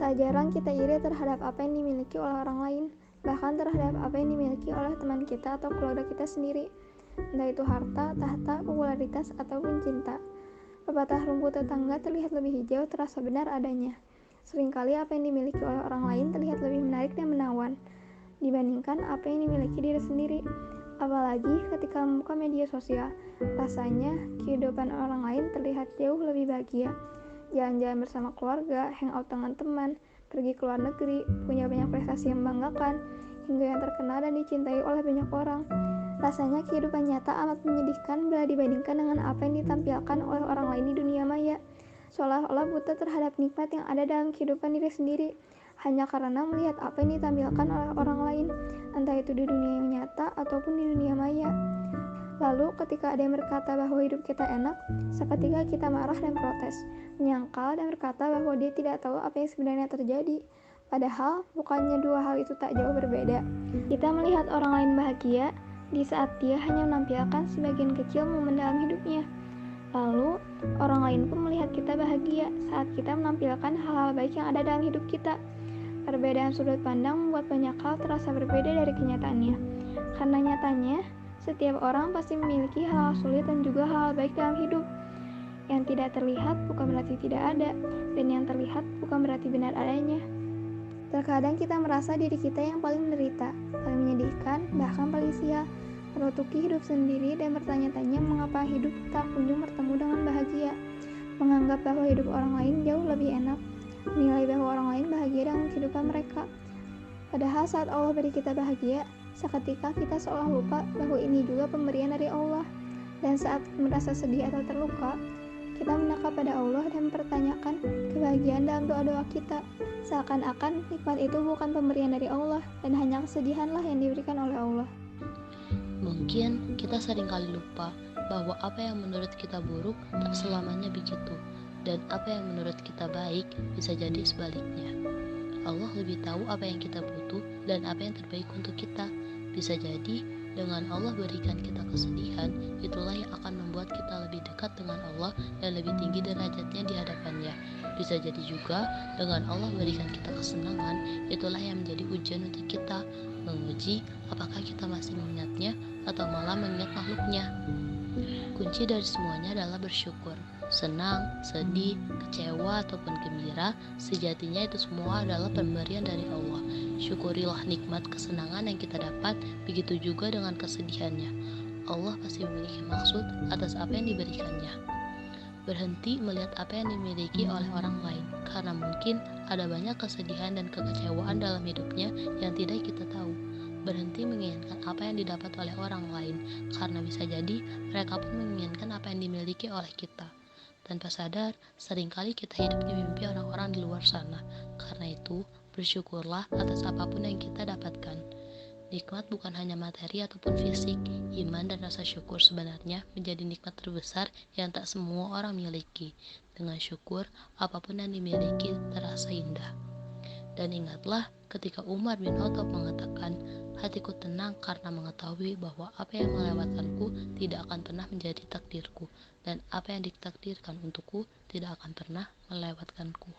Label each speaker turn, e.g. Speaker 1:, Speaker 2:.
Speaker 1: Tak jarang kita iri terhadap apa yang dimiliki oleh orang lain, bahkan terhadap apa yang dimiliki oleh teman kita atau keluarga kita sendiri, entah itu harta, tahta, popularitas, ataupun cinta. Pepatah rumput tetangga terlihat lebih hijau terasa benar adanya. Seringkali apa yang dimiliki oleh orang lain terlihat lebih menarik dan menawan dibandingkan apa yang dimiliki diri sendiri. Apalagi ketika membuka media sosial, rasanya kehidupan orang lain terlihat jauh lebih bahagia. Jalan-jalan bersama keluarga, hangout dengan teman, pergi ke luar negeri, punya banyak prestasi yang membanggakan, hingga yang terkenal dan dicintai oleh banyak orang. Rasanya kehidupan nyata amat menyedihkan bila dibandingkan dengan apa yang ditampilkan oleh orang lain di dunia maya. Seolah-olah buta terhadap nikmat yang ada dalam kehidupan diri sendiri, hanya karena melihat apa yang ditampilkan oleh orang lain, entah itu di dunia yang nyata ataupun di dunia maya. Lalu ketika ada yang berkata bahwa hidup kita enak, seketika kita marah dan protes, menyangkal dan berkata bahwa dia tidak tahu apa yang sebenarnya terjadi. Padahal bukannya dua hal itu tak jauh berbeda. Kita melihat orang lain bahagia di saat dia hanya menampilkan sebagian kecil momen dalam hidupnya. Lalu, orang lain pun melihat kita bahagia saat kita menampilkan hal-hal baik yang ada dalam hidup kita. Perbedaan sudut pandang membuat banyak hal terasa berbeda dari kenyataannya. Karena nyatanya, setiap orang pasti memiliki hal-hal sulit dan juga hal-hal baik dalam hidup. Yang tidak terlihat bukan berarti tidak ada, dan yang terlihat bukan berarti benar adanya. Terkadang kita merasa diri kita yang paling menderita, paling menyedihkan, bahkan paling sial, menutupi hidup sendiri dan bertanya-tanya mengapa hidup tak kunjung bertemu dengan bahagia, menganggap bahwa hidup orang lain jauh lebih enak, menilai bahwa orang lain bahagia dengan kehidupan mereka. Padahal saat Allah beri kita bahagia, seketika kita seolah lupa bahwa ini juga pemberian dari Allah. Dan saat merasa sedih atau terluka, kita mendekat pada Allah dan mempertanyakan kebahagiaan dalam doa-doa kita, seakan-akan nikmat itu bukan pemberian dari Allah dan hanya kesedihanlah yang diberikan oleh Allah.
Speaker 2: Mungkin kita seringkali lupa bahwa apa yang menurut kita buruk tak selamanya begitu, dan apa yang menurut kita baik bisa jadi sebaliknya. Allah lebih tahu apa yang kita butuh dan apa yang terbaik untuk kita. Bisa jadi dengan Allah berikan kita kesedihan, itulah yang akan membuat kita lebih dekat dengan Allah dan lebih tinggi derajatnya di hadapannya. Bisa jadi juga dengan Allah berikan kita kesenangan, itulah yang menjadi ujian untuk kita, menguji apakah kita masih mengingatnya atau malah mengingat makhluknya. Kunci dari semuanya adalah bersyukur. Senang, sedih, kecewa, ataupun gembira, sejatinya itu semua adalah pemberian dari Allah. Syukurilah nikmat kesenangan yang kita dapat, begitu juga dengan kesedihannya. Allah pasti memiliki maksud atas apa yang diberikannya. Berhenti melihat apa yang dimiliki oleh orang lain, karena mungkin ada banyak kesedihan dan kekecewaan dalam hidupnya yang tidak kita tahu. Berhenti menginginkan apa yang didapat oleh orang lain, karena bisa jadi mereka pun menginginkan apa yang dimiliki oleh kita. Tanpa sadar, seringkali kita hidup di mimpi orang-orang di luar sana. Karena itu, bersyukurlah atas apapun yang kita dapatkan. Nikmat bukan hanya materi ataupun fisik, iman dan rasa syukur sebenarnya menjadi nikmat terbesar yang tak semua orang miliki. Dengan syukur, apapun yang dimiliki terasa indah. Dan ingatlah ketika Umar bin Khattab mengatakan, hatiku tenang karena mengetahui bahwa apa yang melewatkanku tidak akan pernah menjadi takdirku, dan apa yang ditakdirkan untukku tidak akan pernah melewatkanku.